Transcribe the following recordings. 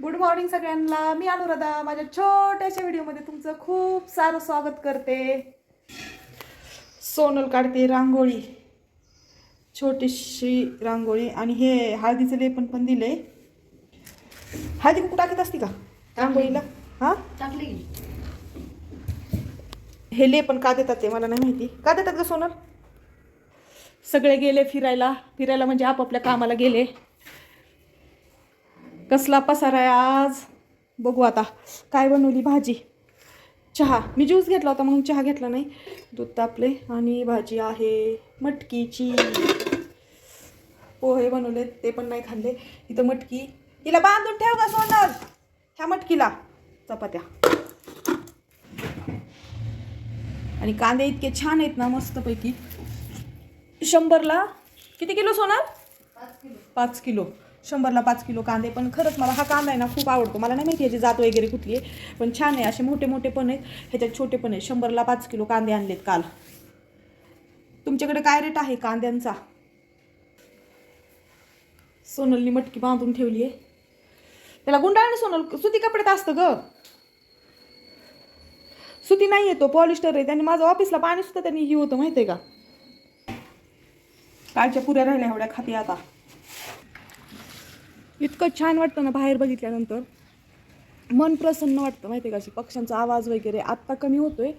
Good morning सगळ्यांना. मी अनुराधा माझ्या छोट्याशा व्हिडिओमध्ये तुमचं खूप सारं स्वागत करते. सोनल काढते रांगोळी, छोटीशी रांगोळी. आणि हे हळदीचं लेपन पण दिलंय. हळदी कुठं टाकत असते का रांगोळीला? हां, टाकली. हे लेपन का देतात ते मला नाही माहिती. का देतात का सोनल? सगळे गेले फिरायला. फिरायला म्हणजे आपापल्या कामाला गेले. कसला पसारा आहे आज. बघू आता काय बनवली भाजी. चहा मी ज्यूस घेतला होता म्हणून चहा घेतला नाही. दूध तापले. आणि भाजी आहे मटकीची. पोहे बनवले ते पण नाही खाल्ले. इथं मटकी, तिला बांधून ठेव का सोनल ह्या मटकीला. चपात्या आणि कांदे इतके छान आहेत ना, मस्तपैकी. 100ला किती किलो सोनल? 5 किलो. 100ला 5 किलो कांदे. पण खरंच मला हा कांदा आहे ना खूप आवडतो. मला नाही माहिती याची जात वगैरे कुठली आहे, पण छान आहे. असे मोठे मोठे पण आहेत, ह्याच्यात छोटे पण आहेत. 100ला 5 किलो कांदे आणलेत काल. तुमच्याकडे काय रेट आहे कांद्यांचा? सोनलनी मटकी बांधून ठेवली आहे. त्याला गुंडाळ ना सोनल, सुती कपड्यात असतं ग. सुती नाही येतो, पॉलिस्टर आहे. त्यांनी माझं ऑफिसला पाणी सुद्धा त्यांनी ही होतं माहिती आहे का. कालच्या पुऱ्या राहिल्या एवढ्या खाती आता. इतकं छान वाटतं ना बाहेर बघितल्यानंतर, मन प्रसन्न वाटतं माहिती आहे का. अशी पक्ष्यांचा आवाज वगैरे आत्ता कमी होतोय,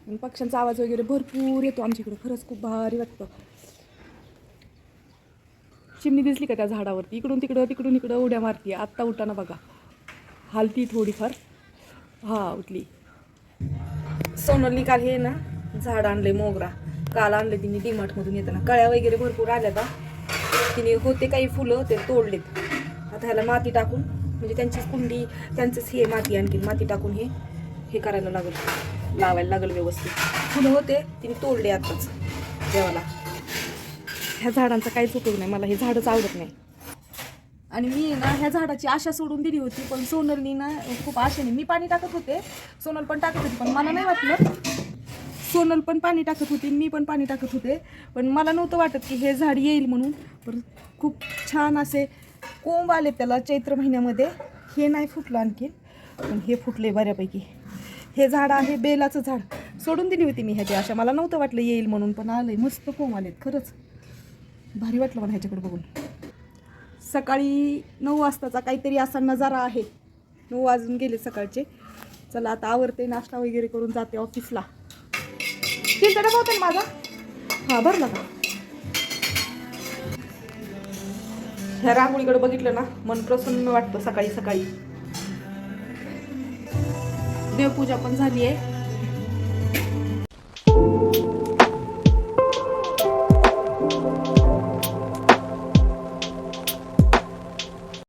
पण पक्ष्यांचा आवाज वगैरे भरपूर येतो आमच्याकडे. खरंच खूप भारी वाटतं. चिमणी दिसली का त्या झाडावरती? इकडून तिकडं तिकडून इकडं उड्या मारती. आत्ता उठाना बघा, हालती थोडीफार. हा उठली. सोनलनी काल हे ना झाड आणले मोगरा. काल आणले तिने डीमार्टमधून येताना. कळ्या वगैरे भरपूर आल्या का. तिने होते काही फुलं ते तोडलेत. आता ह्याला माती टाकून, म्हणजे त्यांचीच कुंडी, त्यांचंच हे माती, आणखी माती टाकून हे करायला लागेल, लावायला लागेल व्यवस्थित. फुलं होते तिने तोडले आताच देवाला. ह्या झाडांचा काहीच उपयोग नाही. मला हे झाडच आवडत नाही. आणि मी ना ह्या झाडाची आशा सोडून दिली होती, पण सोनलनी ना खूप आशेने, मी पाणी टाकत होते, सोनल पण टाकत होती, पण मला नाही वाटलं. सोनल पण पाणी टाकत होती, मी पण पाणी टाकत होते, पण मला नव्हतं वाटत की हे झाड येईल म्हणून. पण खूप छान असे कोंब आले त्याला चैत्र महिन्यामध्ये. हे नाही फुटलं आणखी, पण हे फुटले बऱ्यापैकी. हे झाड आहे बेलाचं झाड. सोडून दिली होती मी ह्याची आशा, मला नव्हतं वाटलं येईल म्हणून, पण आलंय. मस्त कोंब आलेत. खरंच भारी वाटलं मला ह्याच्याकडे बघून. सकाळी 9 वाजताचा काहीतरी असा नजारा आहे. 9 वाजून गेले सकाळचे. चला आता आवरते, नाश्ता वगैरे करून जाते ऑफिसला. तिचा डबा होता ना माझा, हा भरला का. ह्या रांगोळीकडे बघितलं ना मन प्रसन्न वाटतं सकाळी सकाळी. देवपूजा पण झाली आहे.